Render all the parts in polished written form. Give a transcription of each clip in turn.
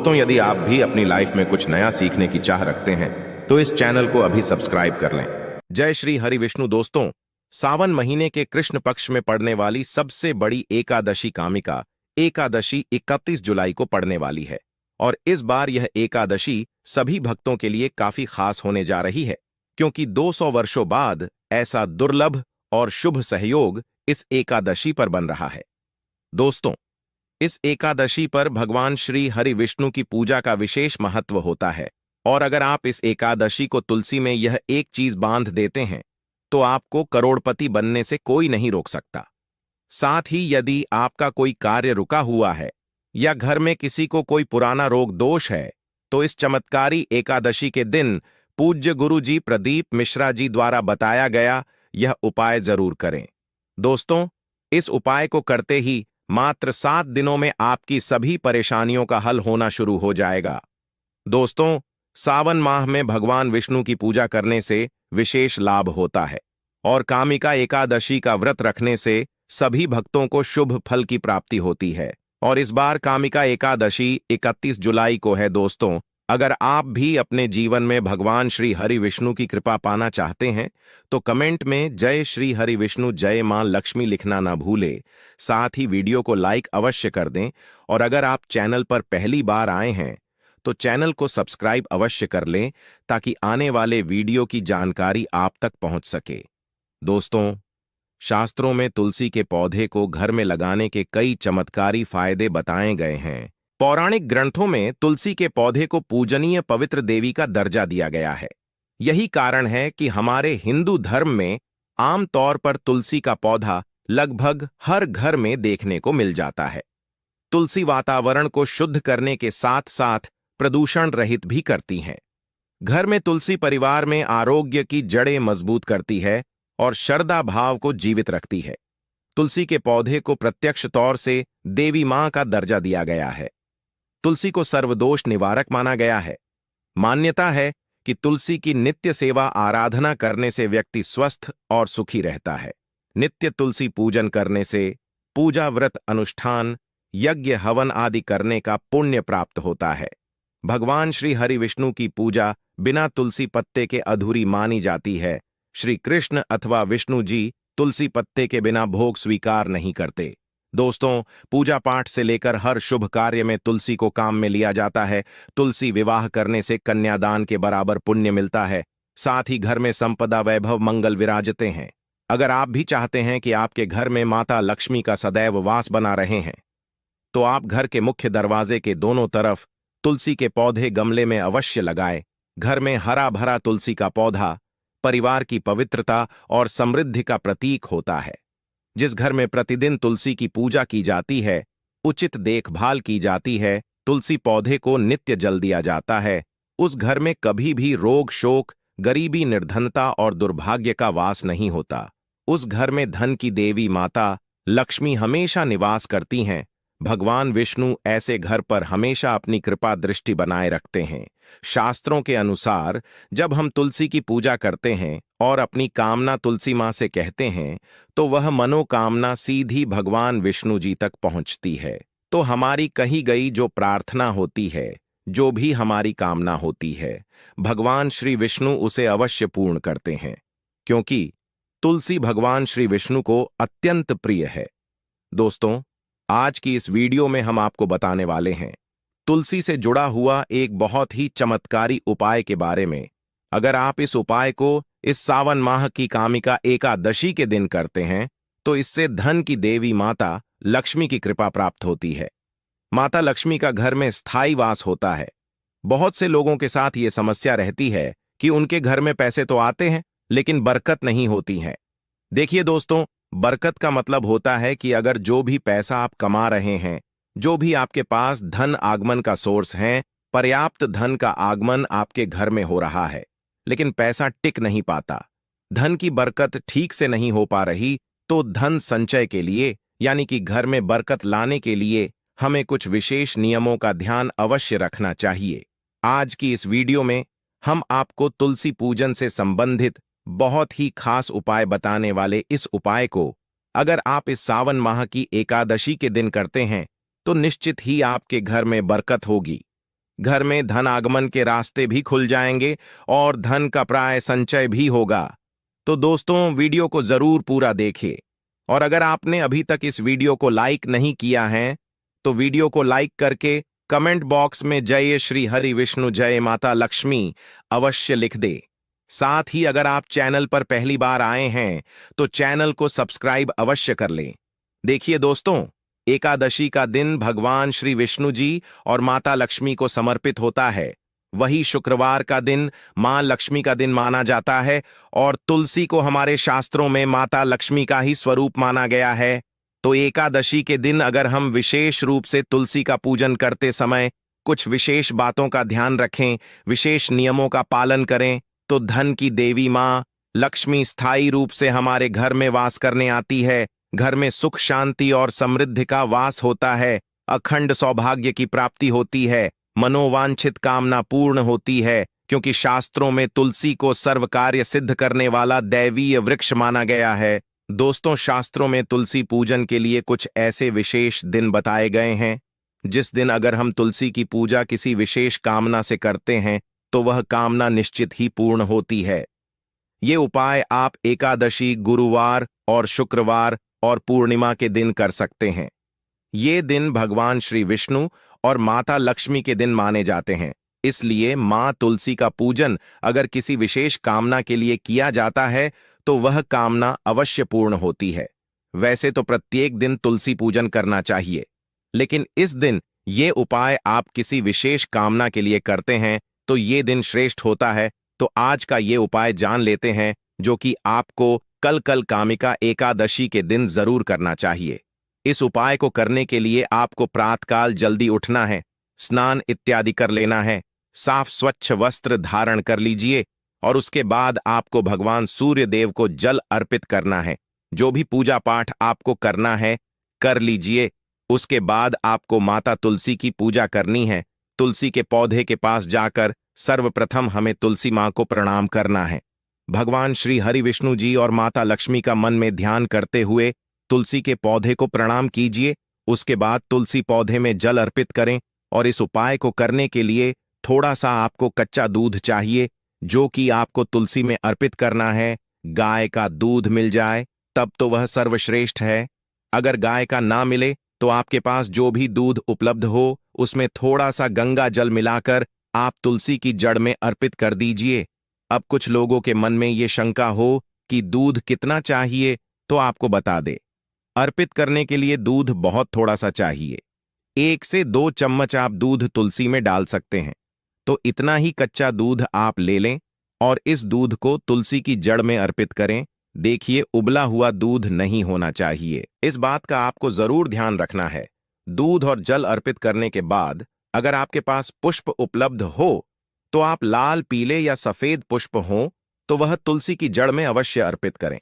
दोस्तों, यदि आप भी अपनी लाइफ में कुछ नया सीखने की चाह रखते हैं तो इस चैनल को अभी सब्सक्राइब कर लें। जय श्री हरि विष्णु। दोस्तों, सावन महीने के कृष्ण पक्ष में पड़ने वाली सबसे बड़ी एकादशी कामिका एकादशी 31 जुलाई को पड़ने वाली है और इस बार यह एकादशी सभी भक्तों के लिए काफी खास होने जा रही है, क्योंकि 200 वर्षों बाद ऐसा दुर्लभ और शुभ सहयोग इस एकादशी पर बन रहा है। दोस्तों, इस एकादशी पर भगवान श्री हरि विष्णु की पूजा का विशेष महत्व होता है और अगर आप इस एकादशी को तुलसी में यह एक चीज बांध देते हैं तो आपको करोड़पति बनने से कोई नहीं रोक सकता। साथ ही यदि आपका कोई कार्य रुका हुआ है या घर में किसी को कोई पुराना रोग दोष है तो इस चमत्कारी एकादशी के दिन पूज्य गुरु जी प्रदीप मिश्रा जी द्वारा बताया गया यह उपाय जरूर करें। दोस्तों, इस उपाय को करते ही मात्र 7 दिनों में आपकी सभी परेशानियों का हल होना शुरू हो जाएगा। दोस्तों, सावन माह में भगवान विष्णु की पूजा करने से विशेष लाभ होता है और कामिका एकादशी का व्रत रखने से सभी भक्तों को शुभ फल की प्राप्ति होती है और इस बार कामिका एकादशी 31 जुलाई को है। दोस्तों, अगर आप भी अपने जीवन में भगवान श्री हरि विष्णु की कृपा पाना चाहते हैं तो कमेंट में जय श्री हरि विष्णु जय मां लक्ष्मी लिखना ना भूले। साथ ही वीडियो को लाइक अवश्य कर दें और अगर आप चैनल पर पहली बार आए हैं तो चैनल को सब्सक्राइब अवश्य कर लें ताकि आने वाले वीडियो की जानकारी आप तक पहुंच सके। दोस्तों, शास्त्रों में तुलसी के पौधे को घर में लगाने के कई चमत्कारी फायदे बताए गए हैं। पौराणिक ग्रंथों में तुलसी के पौधे को पूजनीय पवित्र देवी का दर्जा दिया गया है। यही कारण है कि हमारे हिंदू धर्म में आमतौर पर तुलसी का पौधा लगभग हर घर में देखने को मिल जाता है। तुलसी वातावरण को शुद्ध करने के साथ साथ प्रदूषण रहित भी करती हैं। घर में तुलसी परिवार में आरोग्य की जड़ें मजबूत करती है और श्रद्धा भाव को जीवित रखती है। तुलसी के पौधे को प्रत्यक्ष तौर से देवी मां का दर्जा दिया गया है। तुलसी को सर्वदोष निवारक माना गया है। मान्यता है कि तुलसी की नित्य सेवा आराधना करने से व्यक्ति स्वस्थ और सुखी रहता है। नित्य तुलसी पूजन करने से पूजा व्रत अनुष्ठान यज्ञ हवन आदि करने का पुण्य प्राप्त होता है। भगवान श्री हरि विष्णु की पूजा बिना तुलसी पत्ते के अधूरी मानी जाती है। श्री कृष्ण अथवा विष्णु जी तुलसी पत्ते के बिना भोग स्वीकार नहीं करते। दोस्तों, पूजा पाठ से लेकर हर शुभ कार्य में तुलसी को काम में लिया जाता है। तुलसी विवाह करने से कन्यादान के बराबर पुण्य मिलता है। साथ ही घर में संपदा वैभव मंगल विराजते हैं। अगर आप भी चाहते हैं कि आपके घर में माता लक्ष्मी का सदैव वास बना रहे हैं तो आप घर के मुख्य दरवाजे के दोनों तरफ तुलसी के पौधे गमले में अवश्य लगाएं। घर में हरा भरा तुलसी का पौधा परिवार की पवित्रता और समृद्धि का प्रतीक होता है। जिस घर में प्रतिदिन तुलसी की पूजा की जाती है, उचित देखभाल की जाती है, तुलसी पौधे को नित्य जल दिया जाता है, उस घर में कभी भी रोग शोक गरीबी निर्धनता और दुर्भाग्य का वास नहीं होता। उस घर में धन की देवी माता लक्ष्मी हमेशा निवास करती हैं। भगवान विष्णु ऐसे घर पर हमेशा अपनी कृपा दृष्टि बनाए रखते हैं। शास्त्रों के अनुसार जब हम तुलसी की पूजा करते हैं और अपनी कामना तुलसी मां से कहते हैं तो वह मनोकामना सीधी भगवान विष्णु जी तक पहुंचती है। तो हमारी कही गई जो प्रार्थना होती है, जो भी हमारी कामना होती है, भगवान श्री विष्णु उसे अवश्य पूर्ण करते हैं, क्योंकि तुलसी भगवान श्री विष्णु को अत्यंत प्रिय है। दोस्तों, आज की इस वीडियो में हम आपको बताने वाले हैं तुलसी से जुड़ा हुआ एक बहुत ही चमत्कारी उपाय के बारे में। अगर आप इस उपाय को इस सावन माह की कामिका एकादशी के दिन करते हैं तो इससे धन की देवी माता लक्ष्मी की कृपा प्राप्त होती है। माता लक्ष्मी का घर में स्थायी वास होता है। बहुत से लोगों के साथ ये समस्या रहती है कि उनके घर में पैसे तो आते हैं लेकिन बरकत नहीं होती है। देखिए दोस्तों, बरकत का मतलब होता है कि अगर जो भी पैसा आप कमा रहे हैं, जो भी आपके पास धन आगमन का सोर्स है, पर्याप्त धन का आगमन आपके घर में हो रहा है लेकिन पैसा टिक नहीं पाता, धन की बरकत ठीक से नहीं हो पा रही, तो धन संचय के लिए यानी कि घर में बरकत लाने के लिए हमें कुछ विशेष नियमों का ध्यान अवश्य रखना चाहिए। आज की इस वीडियो में हम आपको तुलसी पूजन से संबंधित बहुत ही खास उपाय बताने वाले इस उपाय को अगर आप इस सावन माह की एकादशी के दिन करते हैं तो निश्चित ही आपके घर में बरकत होगी। घर में धन आगमन के रास्ते भी खुल जाएंगे और धन का प्राय संचय भी होगा। तो दोस्तों, वीडियो को जरूर पूरा देखें। और अगर आपने अभी तक इस वीडियो को लाइक नहीं किया है तो वीडियो को लाइक करके कमेंट बॉक्स में जय श्री हरि विष्णु जय माता लक्ष्मी अवश्य लिख दे। साथ ही अगर आप चैनल पर पहली बार आए हैं तो चैनल को सब्सक्राइब अवश्य कर लें। देखिए दोस्तों, एकादशी का दिन भगवान श्री विष्णु जी और माता लक्ष्मी को समर्पित होता है। वही शुक्रवार का दिन मां लक्ष्मी का दिन माना जाता है और तुलसी को हमारे शास्त्रों में माता लक्ष्मी का ही स्वरूप माना गया है। तो एकादशी के दिन अगर हम विशेष रूप से तुलसी का पूजन करते समय कुछ विशेष बातों का ध्यान रखें, विशेष नियमों का पालन करें, तो धन की देवी मां लक्ष्मी स्थायी रूप से हमारे घर में वास करने आती है। घर में सुख शांति और समृद्धि का वास होता है। अखंड सौभाग्य की प्राप्ति होती है। मनोवांछित कामना पूर्ण होती है, क्योंकि शास्त्रों में तुलसी को सर्व कार्य सिद्ध करने वाला दैवीय वृक्ष माना गया है। दोस्तों, शास्त्रों में तुलसी पूजन के लिए कुछ ऐसे विशेष दिन बताए गए हैं जिस दिन अगर हम तुलसी की पूजा किसी विशेष कामना से करते हैं तो वह कामना निश्चित ही पूर्ण होती है। ये उपाय आप एकादशी, गुरुवार और शुक्रवार और पूर्णिमा के दिन कर सकते हैं। ये दिन भगवान श्री विष्णु और माता लक्ष्मी के दिन माने जाते हैं। इसलिए मां तुलसी का पूजन अगर किसी विशेष कामना के लिए किया जाता है तो वह कामना अवश्य पूर्ण होती है। वैसे तो प्रत्येक दिन तुलसी पूजन करना चाहिए, लेकिन इस दिन ये उपाय आप किसी विशेष कामना के लिए करते हैं तो ये दिन श्रेष्ठ होता है। तो आज का ये उपाय जान लेते हैं, जो कि आपको कल कामिका एकादशी के दिन जरूर करना चाहिए। इस उपाय को करने के लिए आपको प्रातःकाल जल्दी उठना है, स्नान इत्यादि कर लेना है, साफ स्वच्छ वस्त्र धारण कर लीजिए और उसके बाद आपको भगवान सूर्य देव को जल अर्पित करना है। जो भी पूजा पाठ आपको करना है कर लीजिए। उसके बाद आपको माता तुलसी की पूजा करनी है। तुलसी के पौधे के पास जाकर सर्वप्रथम हमें तुलसी मां को प्रणाम करना है। भगवान श्री हरि विष्णु जी और माता लक्ष्मी का मन में ध्यान करते हुए तुलसी के पौधे को प्रणाम कीजिए। उसके बाद तुलसी पौधे में जल अर्पित करें और इस उपाय को करने के लिए थोड़ा सा आपको कच्चा दूध चाहिए, जो कि आपको तुलसी में अर्पित करना है। गाय का दूध मिल जाए तब तो वह सर्वश्रेष्ठ है। अगर गाय का ना मिले तो आपके पास जो भी दूध उपलब्ध हो उसमें थोड़ा सा गंगा जल मिलाकर आप तुलसी की जड़ में अर्पित कर दीजिए। अब कुछ लोगों के मन में ये शंका हो कि दूध कितना चाहिए, तो आपको बता दे, अर्पित करने के लिए दूध बहुत थोड़ा सा चाहिए। 1 से 2 चम्मच आप दूध तुलसी में डाल सकते हैं। तो इतना ही कच्चा दूध आप ले लें और इस दूध को तुलसी की जड़ में अर्पित करें। देखिए, उबला हुआ दूध नहीं होना चाहिए। इस बात का आपको जरूर ध्यान रखना है। दूध और जल अर्पित करने के बाद अगर आपके पास पुष्प उपलब्ध हो तो आप लाल, पीले या सफेद पुष्प हो तो वह तुलसी की जड़ में अवश्य अर्पित करें।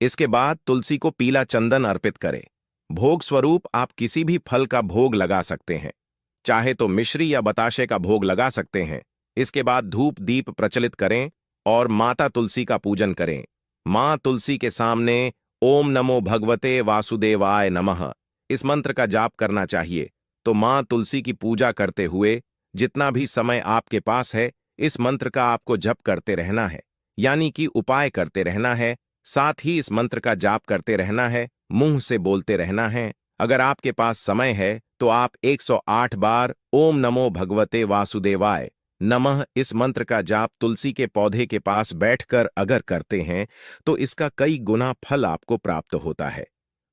इसके बाद तुलसी को पीला चंदन अर्पित करें। भोग स्वरूप आप किसी भी फल का भोग लगा सकते हैं, चाहे तो मिश्री या बताशे का भोग लगा सकते हैं। इसके बाद धूप दीप प्रचलित करें और माता तुलसी का पूजन करें। मां तुलसी के सामने ओम नमो भगवते वासुदेवाय नमः इस मंत्र का जाप करना चाहिए। तो मां तुलसी की पूजा करते हुए जितना भी समय आपके पास है इस मंत्र का आपको जप करते रहना है, यानी कि उपाय करते रहना है। साथ ही इस मंत्र का जाप करते रहना है, मुंह से बोलते रहना है। अगर आपके पास समय है तो आप 108 बार ओम नमो भगवते वासुदेवाय नमः इस मंत्र का जाप तुलसी के पौधे के पास बैठकर अगर करते हैं तो इसका कई गुना फल आपको प्राप्त होता है।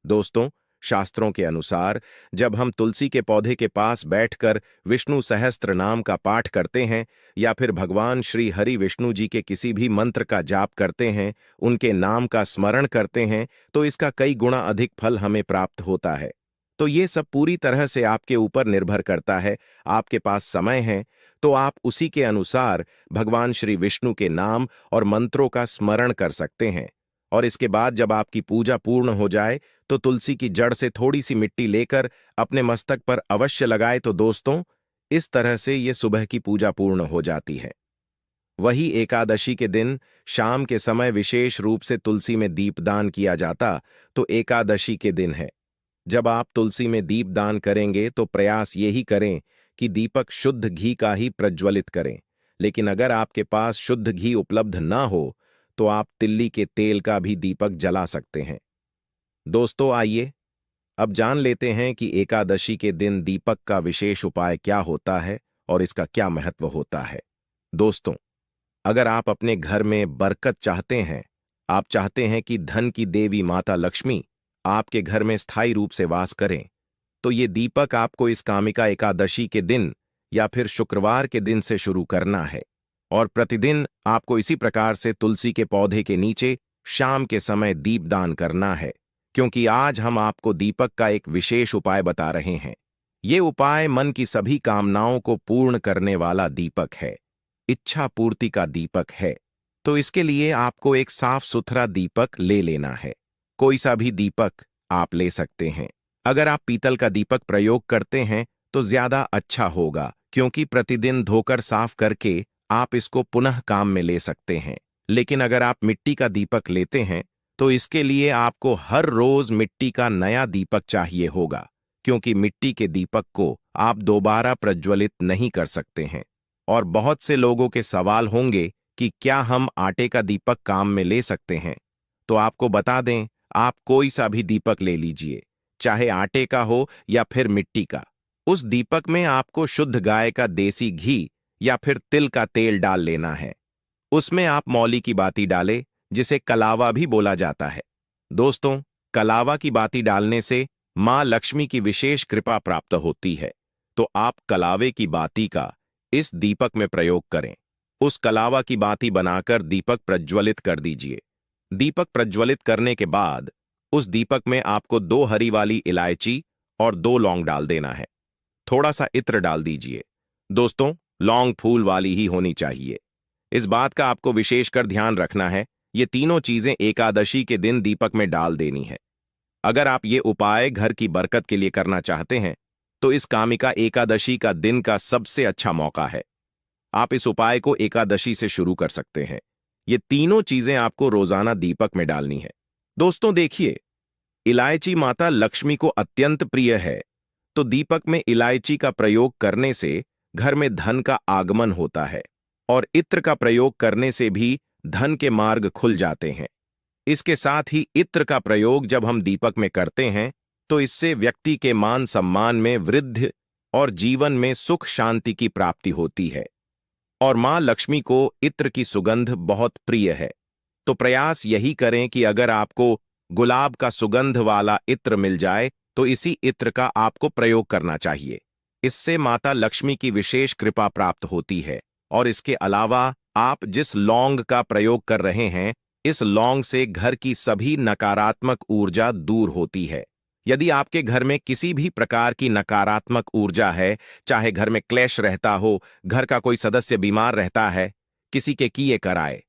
दोस्तों, शास्त्रों के अनुसार जब हम तुलसी के पौधे के पास बैठकर विष्णु सहस्त्र नाम का पाठ करते हैं या फिर भगवान श्री हरि विष्णु जी के किसी भी मंत्र का जाप करते हैं, उनके नाम का स्मरण करते हैं, तो इसका कई गुना अधिक फल हमें प्राप्त होता है। तो ये सब पूरी तरह से आपके ऊपर निर्भर करता है। आपके पास समय है तो आप उसी के अनुसार भगवान श्री विष्णु के नाम और मंत्रों का स्मरण कर सकते हैं। और इसके बाद जब आपकी पूजा पूर्ण हो जाए तो तुलसी की जड़ से थोड़ी सी मिट्टी लेकर अपने मस्तक पर अवश्य लगाए। तो दोस्तों, इस तरह से ये सुबह की पूजा पूर्ण हो जाती है। वही एकादशी के दिन शाम के समय विशेष रूप से तुलसी में दीपदान किया जाता। तो एकादशी के दिन है, जब आप तुलसी में दीपदान करेंगे तो प्रयास यही करें कि दीपक शुद्ध घी का ही प्रज्वलित करें, लेकिन अगर आपके पास शुद्ध घी उपलब्ध ना हो तो आप तिल्ली के तेल का भी दीपक जला सकते हैं। दोस्तों आइए अब जान लेते हैं कि एकादशी के दिन दीपक का विशेष उपाय क्या होता है और इसका क्या महत्व होता है। दोस्तों, अगर आप अपने घर में बरकत चाहते हैं, आप चाहते हैं कि धन की देवी माता लक्ष्मी आपके घर में स्थायी रूप से वास करें, तो ये दीपक आपको इस कामिका एकादशी के दिन या फिर शुक्रवार के दिन से शुरू करना है और प्रतिदिन आपको इसी प्रकार से तुलसी के पौधे के नीचे शाम के समय दीपदान करना है, क्योंकि आज हम आपको दीपक का एक विशेष उपाय बता रहे हैं। ये उपाय मन की सभी कामनाओं को पूर्ण करने वाला दीपक है, इच्छा पूर्ति का दीपक है। तो इसके लिए आपको एक साफ सुथरा दीपक ले लेना है। कोई सा भी दीपक आप ले सकते हैं। अगर आप पीतल का दीपक प्रयोग करते हैं तो ज्यादा अच्छा होगा, क्योंकि प्रतिदिन धोकर साफ करके आप इसको पुनः काम में ले सकते हैं। लेकिन अगर आप मिट्टी का दीपक लेते हैं तो इसके लिए आपको हर रोज मिट्टी का नया दीपक चाहिए होगा, क्योंकि मिट्टी के दीपक को आप दोबारा प्रज्वलित नहीं कर सकते हैं। और बहुत से लोगों के सवाल होंगे कि क्या हम आटे का दीपक काम में ले सकते हैं। तो आपको बता दें, आप कोई सा भी दीपक ले लीजिए, चाहे आटे का हो या फिर मिट्टी का। उस दीपक में आपको शुद्ध गाय का देसी घी या फिर तिल का तेल डाल लेना है। उसमें आप मौली की बाती डालें, जिसे कलावा भी बोला जाता है। दोस्तों, कलावा की बाती डालने से मां लक्ष्मी की विशेष कृपा प्राप्त होती है। तो आप कलावे की बाती का इस दीपक में प्रयोग करें। उस कलावा की बाती बनाकर दीपक प्रज्वलित कर दीजिए। दीपक प्रज्वलित करने के बाद उस दीपक में आपको 2 हरी वाली इलायची और 2 लौंग डाल देना है। थोड़ा सा इत्र डाल दीजिए। दोस्तों, लौंग फूल वाली ही होनी चाहिए। इस बात का आपको विशेषकर ध्यान रखना है, ये तीनों चीजें एकादशी के दिन दीपक में डाल देनी है। अगर आप ये उपाय घर की बरकत के लिए करना चाहते हैं तो इस कामिका एकादशी का दिन का सबसे अच्छा मौका है। आप इस उपाय को एकादशी से शुरू कर सकते हैं। ये तीनों चीजें आपको रोजाना दीपक में डालनी है। दोस्तों देखिए, इलायची माता लक्ष्मी को अत्यंत प्रिय है, तो दीपक में इलायची का प्रयोग करने से घर में धन का आगमन होता है और इत्र का प्रयोग करने से भी धन के मार्ग खुल जाते हैं। इसके साथ ही इत्र का प्रयोग जब हम दीपक में करते हैं तो इससे व्यक्ति के मान सम्मान में वृद्धि और जीवन में सुख शांति की प्राप्ति होती है। और मां लक्ष्मी को इत्र की सुगंध बहुत प्रिय है। तो प्रयास यही करें कि अगर आपको गुलाब का सुगंध वाला इत्र मिल जाए तो इसी इत्र का आपको प्रयोग करना चाहिए। इससे माता लक्ष्मी की विशेष कृपा प्राप्त होती है। और इसके अलावा आप जिस लौंग का प्रयोग कर रहे हैं, इस लौंग से घर की सभी नकारात्मक ऊर्जा दूर होती है। यदि आपके घर में किसी भी प्रकार की नकारात्मक ऊर्जा है, चाहे घर में क्लेश रहता हो, घर का कोई सदस्य बीमार रहता है, किसी के किए कराए,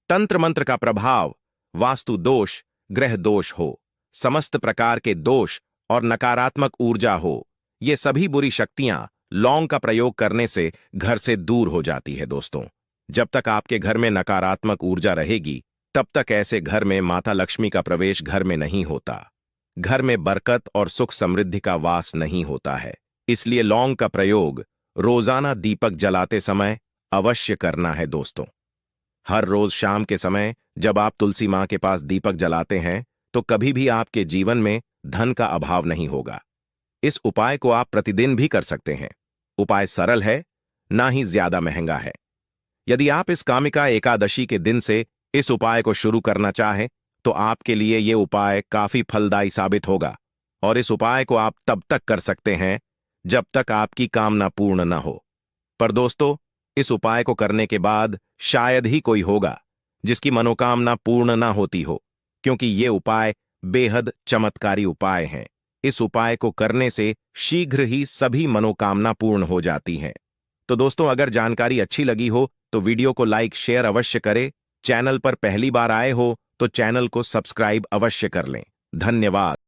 तंत्र मंत्र का प्रभाव, वास्तु दोष, ग्रह दोष हो, समस्त प्रकार के दोष और नकारात्मक ऊर्जा हो, ये सभी बुरी शक्तियां लौंग का प्रयोग करने से घर से दूर हो जाती है। दोस्तों, जब तक आपके घर में नकारात्मक ऊर्जा रहेगी, तब तक ऐसे घर में माता लक्ष्मी का प्रवेश घर में नहीं होता। घर में बरकत और सुख समृद्धि का वास नहीं होता है। इसलिए लौंग का प्रयोग रोजाना दीपक जलाते समय अवश्य करना है। दोस्तों, हर रोज शाम के समय जब आप तुलसी मां के पास दीपक जलाते हैं तो कभी भी आपके जीवन में धन का अभाव नहीं होगा। इस उपाय को आप प्रतिदिन भी कर सकते हैं। उपाय सरल है, ना ही ज्यादा महंगा है। यदि आप इस कामिका एकादशी के दिन से इस उपाय को शुरू करना चाहें तो आपके लिए यह उपाय काफी फलदायी साबित होगा। और इस उपाय को आप तब तक कर सकते हैं जब तक आपकी कामना पूर्ण न हो। पर दोस्तों, इस उपाय को करने के बाद शायद ही कोई होगा जिसकी मनोकामना पूर्ण ना होती हो, क्योंकि ये उपाय बेहद चमत्कारी उपाय हैं। इस उपाय को करने से शीघ्र ही सभी मनोकामना पूर्ण हो जाती हैं। तो दोस्तों, अगर जानकारी अच्छी लगी हो तो वीडियो को लाइक शेयर अवश्य करें। चैनल पर पहली बार आए हो तो चैनल को सब्सक्राइब अवश्य कर लें। धन्यवाद।